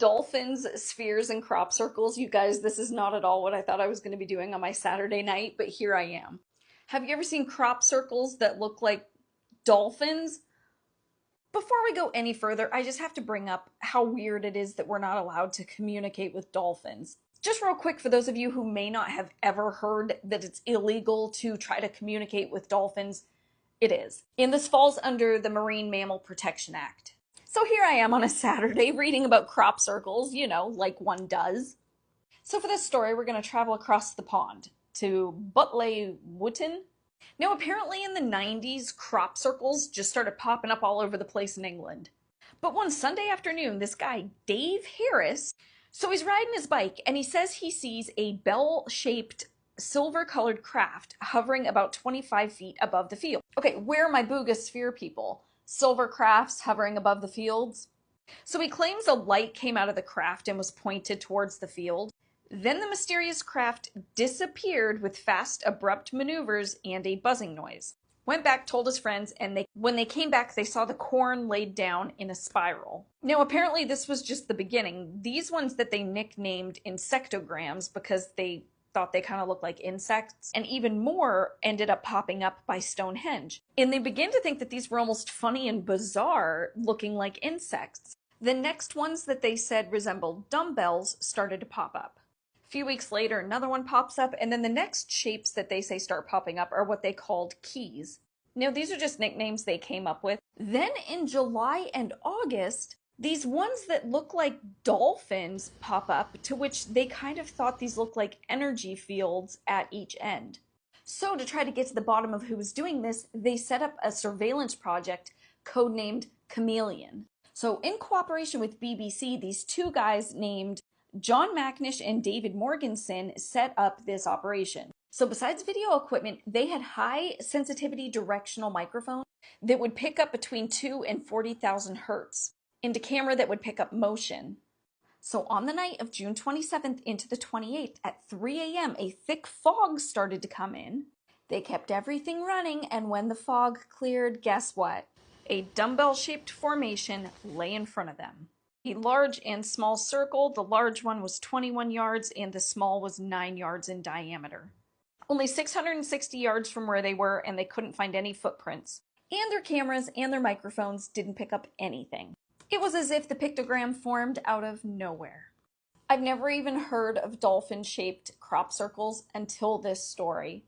Dolphins, spheres, and crop circles. You guys, this is not at all what I thought I was going to be doing on my Saturday night, but here I am. Have you ever seen crop circles that look like dolphins? Before we go any further, I just have to bring up how weird it is that we're not allowed to communicate with dolphins. Just real quick, for those of you who may not have ever heard that it's illegal to try to communicate with dolphins, it is. And this falls under the Marine Mammal Protection Act. So here I am on a Saturday reading about crop circles, like one does. So for this story, we're going to travel across the pond to Butley Wooten. Now, apparently in the 90s, crop circles just started popping up all over the place in England. But one Sunday afternoon, this guy, Dave Harris, so he's riding his bike and he says he sees a bell-shaped silver-colored craft hovering about 25 feet above the field. Okay, where are my Booga sphere people? Silver crafts hovering above the fields? So he claims a light came out of the craft and was pointed towards the field. Then the mysterious craft disappeared with fast, abrupt maneuvers and a buzzing noise. Went back, told his friends, and when they came back, they saw the corn laid down in a spiral. Now, apparently this was just the beginning. These ones that they nicknamed insectograms because they thought they kind of looked like insects, and even more ended up popping up by Stonehenge. And they began to think that these were almost funny and bizarre, looking like insects. The next ones that they said resembled dumbbells started to pop up. A few weeks later, another one pops up, and then the next shapes that they say start popping up are what they called keys. Now, these are just nicknames they came up with. Then in July and August, these ones that look like dolphins pop up, to which they kind of thought these looked like energy fields at each end. So to try to get to the bottom of who was doing this, they set up a surveillance project codenamed Chameleon. So in cooperation with BBC, these two guys named John Macnish and David Morganson set up this operation. So besides video equipment, they had high sensitivity directional microphones that would pick up between 2 and 40,000 hertz, and a camera that would pick up motion. So on the night of June 27th into the 28th at 3 a.m., a thick fog started to come in. They kept everything running, and when the fog cleared, guess what? A dumbbell-shaped formation lay in front of them. A large and small circle. The large one was 21 yards and the small was 9 yards in diameter. Only 660 yards from where they were, and they couldn't find any footprints. And their cameras and their microphones didn't pick up anything. It was as if the pictogram formed out of nowhere. I've never even heard of dolphin-shaped crop circles until this story.